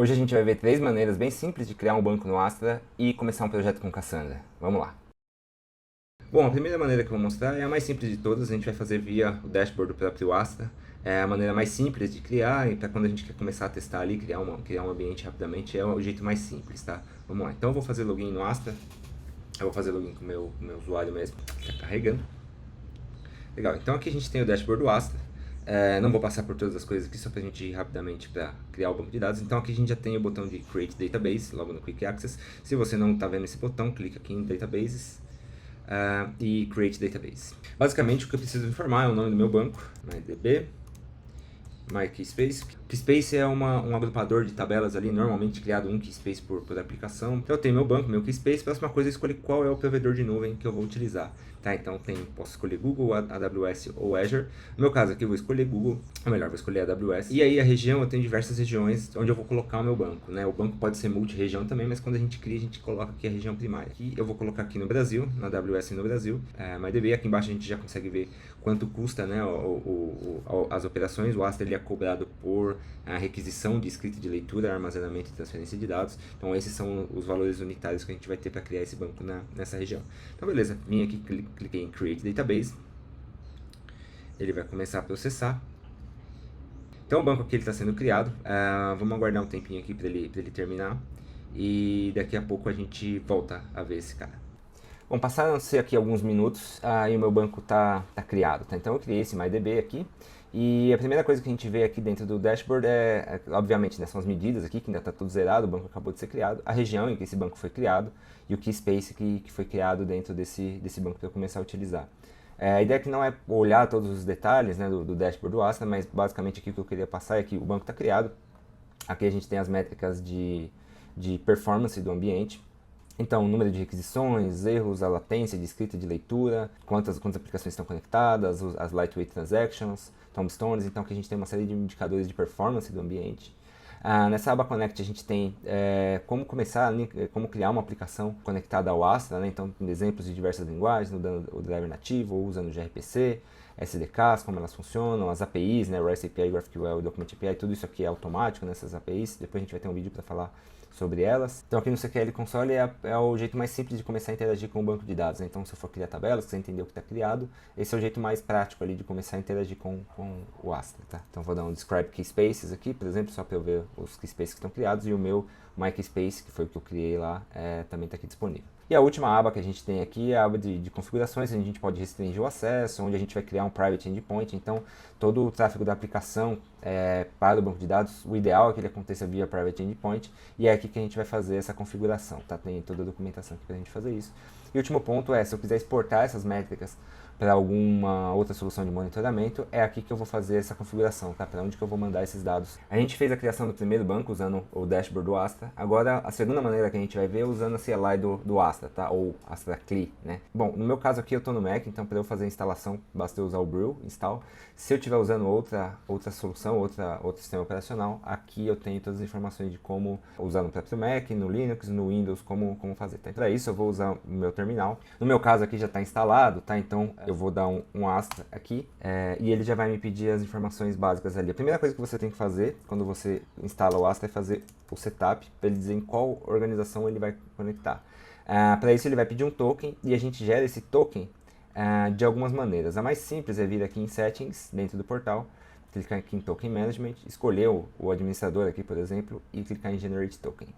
Hoje a gente vai ver 3 maneiras bem simples de criar um banco no Astra e começar um projeto com Cassandra. Vamos lá! Bom, a primeira maneira que eu vou mostrar é a mais simples de todas, a gente vai fazer via o dashboard do próprio Astra. É a maneira mais simples de criar, e para quando a gente quer começar a testar ali, criar um ambiente rapidamente, é o jeito mais simples, tá? Vamos lá, então eu vou fazer login no Astra, eu vou fazer login com o meu usuário mesmo, está carregando. Legal, então aqui a gente tem o dashboard do Astra. Não vou passar por todas as coisas aqui, só para a gente ir rapidamente para criar o banco de dados. Então aqui a gente já tem o botão de Create Database, logo no Quick Access. Se você não está vendo esse botão, clica aqui em Databases e Create Database. Basicamente o que eu preciso informar é o nome do meu banco, MyDB, MyKeyspace. Keyspace é um agrupador de tabelas ali, normalmente criado um Keyspace por aplicação. Então eu tenho meu banco, meu Keyspace, a próxima coisa é escolher qual é o provedor de nuvem que eu vou utilizar. Tá, então posso escolher Google, AWS ou Azure. No meu caso aqui eu vou escolher Google, ou melhor, vou escolher AWS. E aí a região, eu tenho diversas regiões onde eu vou colocar o meu banco, né? O banco pode ser multi-região também, mas quando a gente cria, a gente coloca aqui a região primária. Aqui eu vou colocar aqui no Brasil, na AWS no Brasil. MyDB, aqui embaixo a gente já consegue ver quanto custa, né, as operações. O Astra ele é cobrado por a requisição de escrita de leitura, armazenamento e transferência de dados. Então esses são os valores unitários que a gente vai ter para criar esse banco nessa região. Então beleza, vim aqui, cliquei em Create Database. Ele vai começar a processar. Então o banco aqui está sendo criado. Vamos aguardar um tempinho aqui para ele terminar. E daqui a pouco a gente volta a ver esse cara. Bom, passaram-se aqui alguns minutos e o meu banco tá criado. Tá? Então eu criei esse MyDB aqui. E a primeira coisa que a gente vê aqui dentro do dashboard obviamente, né, são as medidas aqui, que ainda está tudo zerado, o banco acabou de ser criado, a região em que esse banco foi criado e o Keyspace que foi criado dentro desse banco para eu começar a utilizar. A ideia aqui não é olhar todos os detalhes, né, do dashboard do Astra, mas basicamente aqui o que eu queria passar é que o banco está criado. Aqui a gente tem as métricas de performance do ambiente. Então, o número de requisições, erros, a latência de escrita e de leitura, quantas aplicações estão conectadas, as lightweight transactions, tombstones. Então, aqui a gente tem uma série de indicadores de performance do ambiente. Nessa aba Connect a gente tem como como criar uma aplicação conectada ao Astra, né? Então tem exemplos de diversas linguagens, usando o driver nativo ou usando gRPC, SDKs, como elas funcionam, as APIs, né? REST API, GraphQL, Document API, tudo isso aqui é automático nessas APIs, depois a gente vai ter um vídeo para falar sobre elas. Então aqui no CQL Console é o jeito mais simples de começar a interagir com o banco de dados, né? Então se eu for criar tabelas, você entender o que está criado, esse é o jeito mais prático ali de começar a interagir com o Astra, tá? Então vou dar um Describe Keyspaces aqui, por exemplo, só para eu ver os Keyspaces que estão criados, e o meu MyKeyspace, que foi o que eu criei lá, também está aqui disponível. E a última aba que a gente tem aqui é a aba de configurações, onde a gente pode restringir o acesso, onde a gente vai criar um Private Endpoint. Então, todo o tráfego da aplicação para o banco de dados, o ideal é que ele aconteça via Private Endpoint, e é aqui que a gente vai fazer essa configuração, tá? Tem toda a documentação aqui para a gente fazer isso. E o último ponto é, se eu quiser exportar essas métricas para alguma outra solução de monitoramento, é aqui que eu vou fazer essa configuração, tá? Para onde que eu vou mandar esses dados. A gente fez a criação do primeiro banco usando o dashboard do Astra. Agora, a segunda maneira que a gente vai ver é usando a CLI do Astra, tá? Ou Astra CLI, né? Bom, no meu caso aqui eu estou no Mac, então para eu fazer a instalação, basta eu usar o brew install. Se eu estiver usando outra solução, outro sistema operacional, aqui eu tenho todas as informações de como usar no próprio Mac, no Linux, no Windows, como fazer. Tá? Para isso eu vou usar o meu terminal. No meu caso aqui já está instalado, tá? Então eu vou dar um Astra aqui e ele já vai me pedir as informações básicas ali. A primeira coisa que você tem que fazer quando você instala o Astra é fazer o setup para ele dizer em qual organização ele vai conectar. Para isso ele vai pedir um token e a gente gera esse token de algumas maneiras. A mais simples é vir aqui em Settings, dentro do portal, clicar aqui em Token Management, escolher o administrador aqui, por exemplo, e clicar em Generate Token.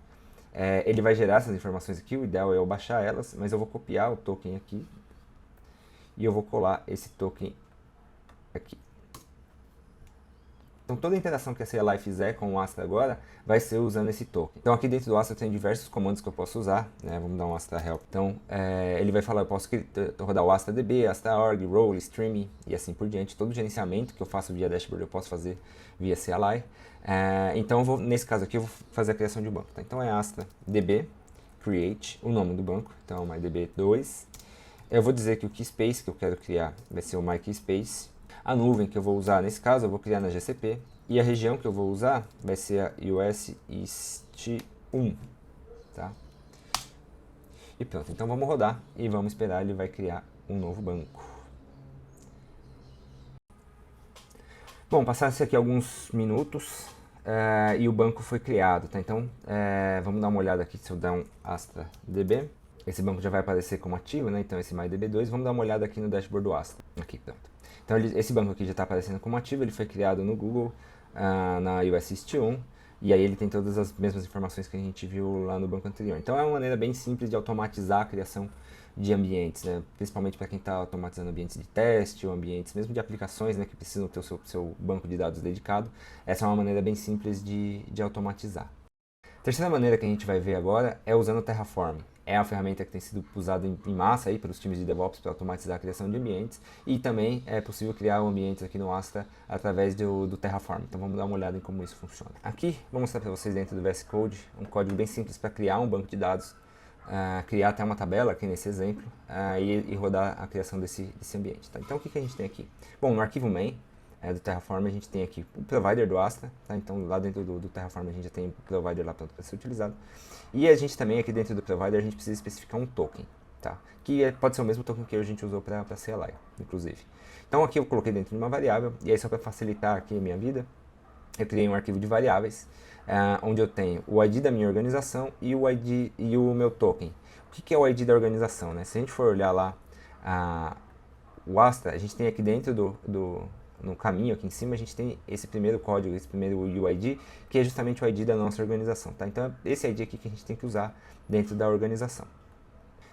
Ele vai gerar essas informações aqui, o ideal é eu baixar elas, mas eu vou copiar o token aqui e eu vou colar esse token aqui. Então toda a interação que a CLI fizer com o Astra agora vai ser usando esse token. Então aqui dentro do Astra tem diversos comandos que eu posso usar, né? Vamos dar um Astra Help. Então ele vai falar, eu posso rodar o Astra DB, Astra Org, Role, Streaming e assim por diante. Todo o gerenciamento que eu faço via dashboard eu posso fazer via CLI. Então nesse caso aqui eu vou fazer a criação de um banco. Tá? Então é Astra DB, Create, o nome do banco, então MyDB2. Eu vou dizer que o Keyspace que eu quero criar vai ser o MyKeyspace. A nuvem que eu vou usar, nesse caso, eu vou criar na GCP. E a região que eu vou usar vai ser a US East 1. Tá? E pronto, então vamos rodar e vamos esperar, ele vai criar um novo banco. Bom, passaram-se aqui alguns minutos. e o banco foi criado, tá? Então, vamos dar uma olhada aqui se eu der um Astra DB. Esse banco já vai aparecer como ativo, né? Então esse MyDB2, vamos dar uma olhada aqui no dashboard do Astra. Aqui, pronto. Então esse banco aqui já está aparecendo como ativo, ele foi criado no Google, na USIST 1, e aí ele tem todas as mesmas informações que a gente viu lá no banco anterior. Então é uma maneira bem simples de automatizar a criação de ambientes, né? Principalmente para quem está automatizando ambientes de teste ou ambientes mesmo de aplicações, né, que precisam ter o seu banco de dados dedicado. Essa é uma maneira bem simples de automatizar. A terceira maneira que a gente vai ver agora é usando o Terraform. É a ferramenta que tem sido usada em massa aí pelos times de DevOps para automatizar a criação de ambientes, e também é possível criar ambientes aqui no Astra através do Terraform. Então vamos dar uma olhada em como isso funciona. Aqui vou mostrar para vocês dentro do VS Code um código bem simples para criar um banco de dados, criar até uma tabela aqui nesse exemplo, e rodar a criação desse ambiente. Tá? Então o que a gente tem aqui? Bom, no arquivo main do Terraform a gente tem aqui o provider do Astra, tá? Então lá dentro do Terraform a gente já tem o provider lá pronto para ser utilizado. E a gente também aqui dentro do provider a gente precisa especificar um token, tá? Que pode ser o mesmo token que a gente usou para CLI, inclusive. Então aqui eu coloquei dentro de uma variável, e aí só para facilitar aqui a minha vida, eu criei um arquivo de variáveis, onde eu tenho o ID da minha organização e o ID e o meu token. O que é o ID da organização, né? Se a gente for olhar lá o Astra, a gente tem aqui dentro no caminho aqui em cima, a gente tem esse primeiro código, esse primeiro UID, que é justamente o ID da nossa organização, tá? Então, esse ID aqui que a gente tem que usar dentro da organização.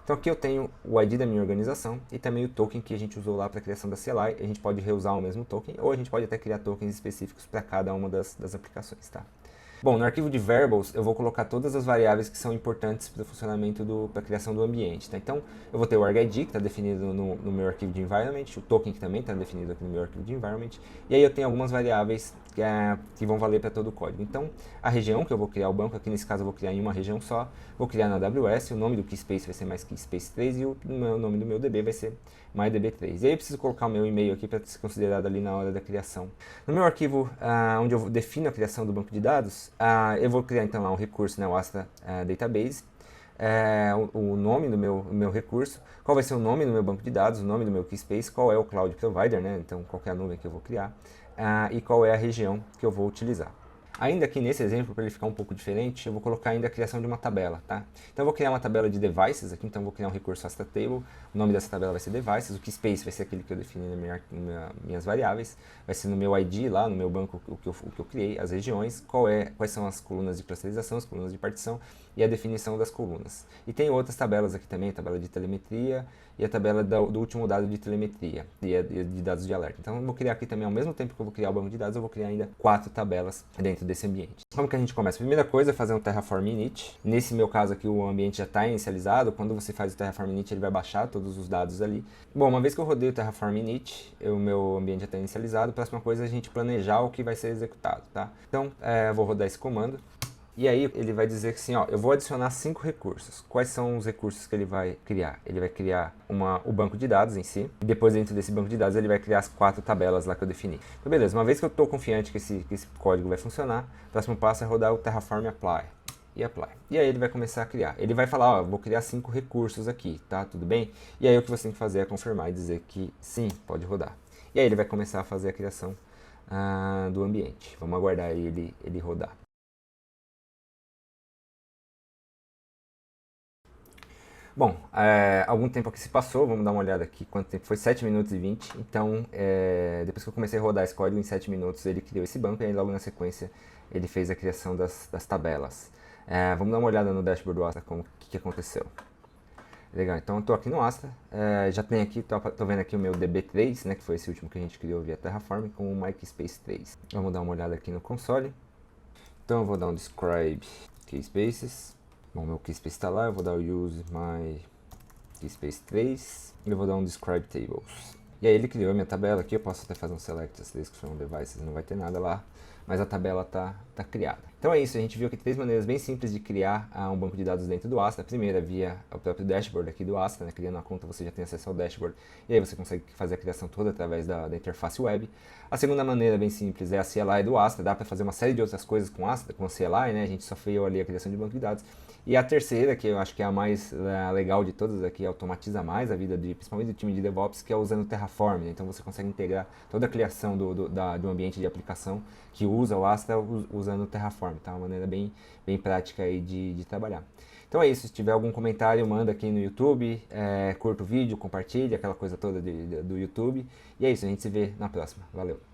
Então, aqui eu tenho o ID da minha organização e também o token que a gente usou lá para a criação da CLI. A gente pode reusar o mesmo token, ou a gente pode até criar tokens específicos para cada uma das aplicações, tá? Bom, no arquivo de variables eu vou colocar todas as variáveis que são importantes para o funcionamento para a criação do ambiente, tá? Então eu vou ter o argid que está definido no meu arquivo de environment, o token que também está definido aqui no meu arquivo de environment, e aí eu tenho algumas variáveis que vão valer para todo o código. Então a região que eu vou criar o banco, aqui nesse caso eu vou criar em uma região só, vou criar na AWS, o nome do keyspace vai ser mais keyspace 3 e o nome do meu DB vai ser mydb3. E aí eu preciso colocar o meu e-mail aqui para ser considerado ali na hora da criação. No meu arquivo, onde eu defino a criação do banco de dados, eu vou criar então lá um recurso, né, o Astra Database, o nome do meu recurso, qual vai ser o nome do meu banco de dados, o nome do meu keyspace, qual é o cloud provider, né, então qual é a nuvem que eu vou criar, e qual é a região que eu vou utilizar. Ainda aqui nesse exemplo, para ele ficar um pouco diferente, eu vou colocar ainda a criação de uma tabela, tá? Então eu vou criar uma tabela de devices aqui, então eu vou criar um recurso Astra Table, o nome dessa tabela vai ser devices, o keyspace vai ser aquele que eu defini nas minhas variáveis, vai ser no meu ID lá, no meu banco o que eu criei, as regiões, quais são as colunas de clusterização, as colunas de partição e a definição das colunas. E tem outras tabelas aqui também, a tabela de telemetria e a tabela do último dado de telemetria e de dados de alerta. Então eu vou criar aqui também, ao mesmo tempo que eu vou criar o banco de dados, eu vou criar ainda 4 tabelas dentro desse ambiente. Como que a gente começa? A primeira coisa é fazer um Terraform init. Nesse meu caso aqui o ambiente já está inicializado, quando você faz o Terraform init ele vai baixar todos os dados ali. Bom, uma vez que eu rodei o Terraform init, o meu ambiente já está inicializado, a próxima coisa é a gente planejar o que vai ser executado, tá? Então eu vou rodar esse comando. E aí ele vai dizer que assim, ó, eu vou adicionar 5 recursos. Quais são os recursos que ele vai criar? Ele vai criar o banco de dados em si. E depois dentro desse banco de dados ele vai criar as 4 tabelas lá que eu defini. Então beleza, uma vez que eu estou confiante que esse código vai funcionar, o próximo passo é rodar o Terraform Apply. E aí ele vai começar a criar. Ele vai falar, ó, vou criar 5 recursos aqui, tá? Tudo bem? E aí o que você tem que fazer é confirmar e dizer que sim, pode rodar. E aí ele vai começar a fazer a criação do ambiente. Vamos aguardar ele rodar. Bom, algum tempo aqui se passou, vamos dar uma olhada aqui quanto tempo foi, 7 minutos e 20, então depois que eu comecei a rodar esse código em 7 minutos ele criou esse banco e aí logo na sequência ele fez a criação das tabelas. Vamos dar uma olhada no dashboard do Astra, como que aconteceu. Legal, então eu estou aqui no Astra, já tem aqui, tô vendo aqui o meu DB3, né, que foi esse último que a gente criou via Terraform com o MyKeyspace 3. Vamos dar uma olhada aqui no console, então eu vou dar um describe keyspaces. Bom, meu keyspace está lá, eu vou dar o use my keyspace 3 e eu vou dar um describe tables. E aí ele criou a minha tabela aqui, eu posso até fazer um select as description devices, não vai ter nada lá, mas a tabela tá criada. Então é isso, a gente viu aqui 3 maneiras bem simples de criar um banco de dados dentro do Astra. A primeira é via o próprio dashboard aqui do Astra, né? Criando uma conta você já tem acesso ao dashboard e aí você consegue fazer a criação toda através da interface web. A segunda maneira bem simples é a CLI do Astra, dá para fazer uma série de outras coisas com Astra, com a CLI, né? A gente só fez ali a criação de banco de dados. E a terceira, que eu acho que é a mais legal de todas aqui, automatiza mais a vida principalmente do time de DevOps, que é usando o Terraform, né? Então você consegue integrar toda a criação de um ambiente de aplicação que usa o Astra usando o Terraform, tá? Uma maneira bem prática aí de trabalhar. Então é isso, se tiver algum comentário, manda aqui no YouTube, curta o vídeo, compartilha, aquela coisa toda do YouTube. E é isso, a gente se vê na próxima. Valeu!